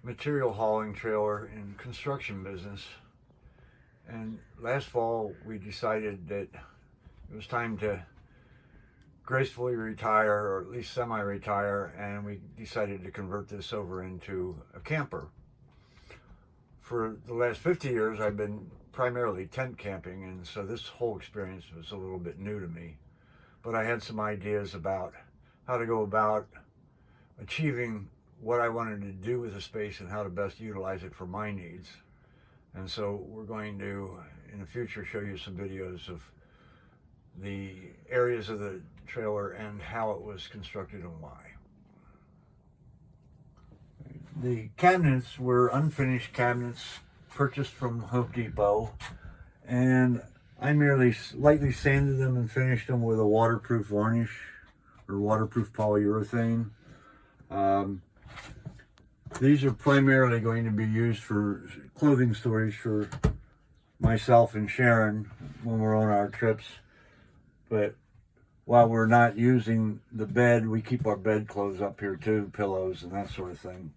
material hauling trailer in construction business. And last fall we decided that it was time to gracefully retire, or at least semi-retire, and we decided to convert this over into a camper. For the last 50 years I've been primarily tent camping, and so this whole experience was a little bit new to me. But I had some ideas about how to go about achieving what I wanted to do with the space and how to best utilize it for my needs. And so we're going to, in the future, show you some videos of the areas of the trailer and how it was constructed and why. The cabinets were unfinished cabinets purchased from Home Depot, and I merely lightly sanded them and finished them with a waterproof varnish or waterproof polyurethane. These are primarily going to be used for clothing storage for myself and Sharon when we're on our trips. But while we're not using the bed, we keep our bed clothes up here too, pillows and that sort of thing.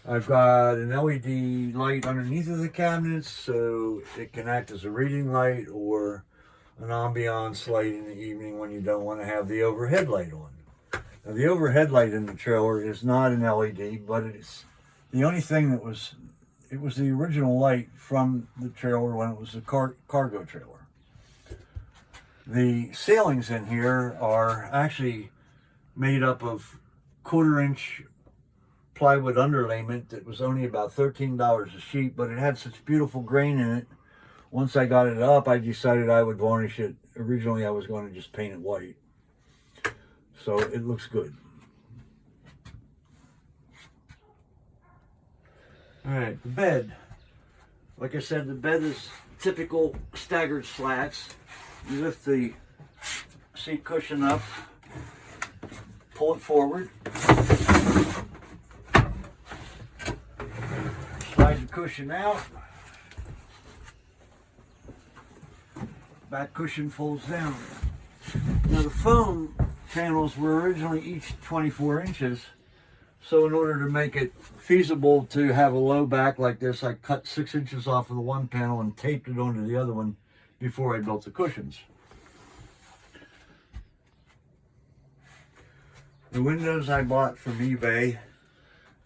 I've got an LED light underneath of the cabinets, so it can act as a reading light or an ambiance light in the evening when you don't want to have the overhead light on. Now, the overhead light in the trailer is not an LED, but it's the only thing that was, it was the original light from the trailer when it was a cargo trailer. The ceilings in here are actually made up of 1/4-inch plywood underlayment that was only about $13 a sheet, but it had such beautiful grain in it. Once I got it up, I decided I would varnish it. Originally, I was going to just paint it white. So it looks good. All right, the bed. Like I said, the bed is typical staggered slats. You lift the seat cushion up, pull it forward, slide the cushion out, back cushion folds down. Now the foam panels were originally each 24 inches, so in order to make it feasible to have a low back like this, I cut 6 inches off of the one panel and taped it onto the other one before I built the cushions. The windows I bought from eBay,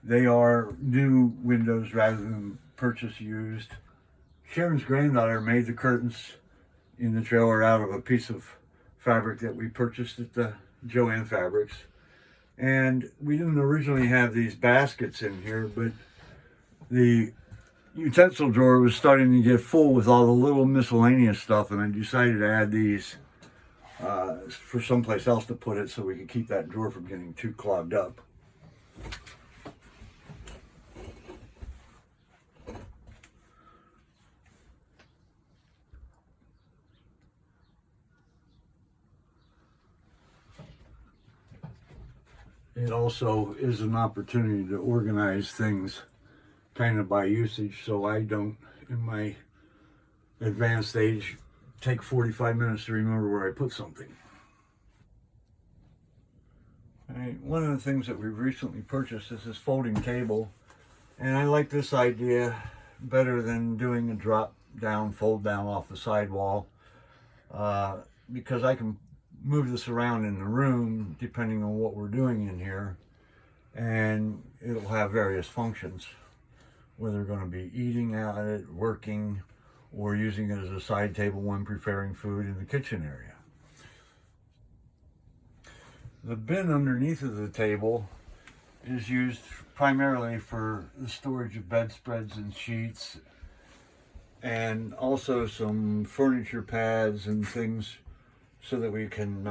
they are new windows rather than purchase used. Sharon's granddaughter made the curtains in the trailer out of a piece of fabric that we purchased at the Joann Fabrics. And we didn't originally have these baskets in here, but the utensil drawer was starting to get full with all the little miscellaneous stuff, and I decided to add these for someplace else to put it so we could keep that drawer from getting too clogged up. It also is an opportunity to organize things kind of by usage, so I don't, in my advanced age, take 45 minutes to remember where I put something. All right, one of the things that we've recently purchased is this folding table, and I like this idea better than doing a drop down, fold down off the sidewall, because I can move this around in the room depending on what we're doing in here, and it'll have various functions, whether they're going to be eating at it, working, or using it as a side table when preparing food in the kitchen area. The bin underneath of the table is used primarily for the storage of bedspreads and sheets, and also some furniture pads and things so that we can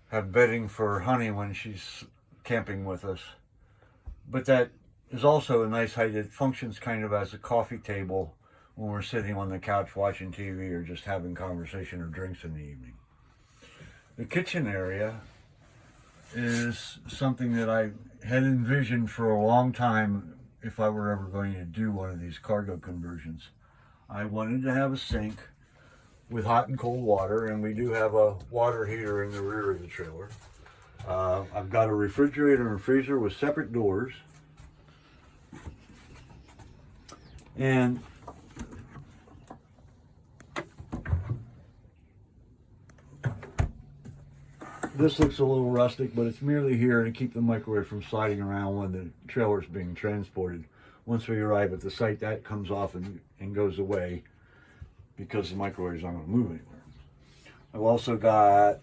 have bedding for Honey when she's camping with us. But that is also a nice height. It functions kind of as a coffee table when we're sitting on the couch watching TV or just having conversation or drinks in the evening. The kitchen area is something that I had envisioned for a long time if I were ever going to do one of these cargo conversions. I wanted to have a sink with hot and cold water, and we do have a water heater in the rear of the trailer. I've got a refrigerator and a freezer with separate doors. And this looks a little rustic, but it's merely here to keep the microwave from sliding around when the trailer is being transported. Once we arrive at the site, that comes off and goes away because the microwave is not going to move anywhere. I've also got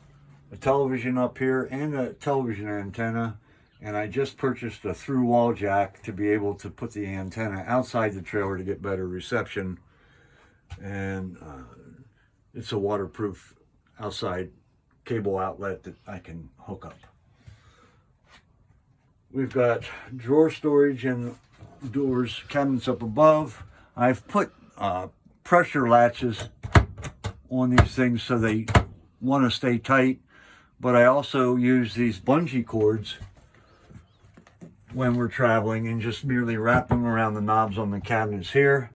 a television up here and a television antenna, and I just purchased a through wall jack to be able to put the antenna outside the trailer to get better reception. And it's a waterproof outside cable outlet that I can hook up. We've got drawer storage and doors, cabinets up above. I've put pressure latches on these things so they want to stay tight, but I also use these bungee cords when we're traveling and just merely wrap them around the knobs on the cabinets here.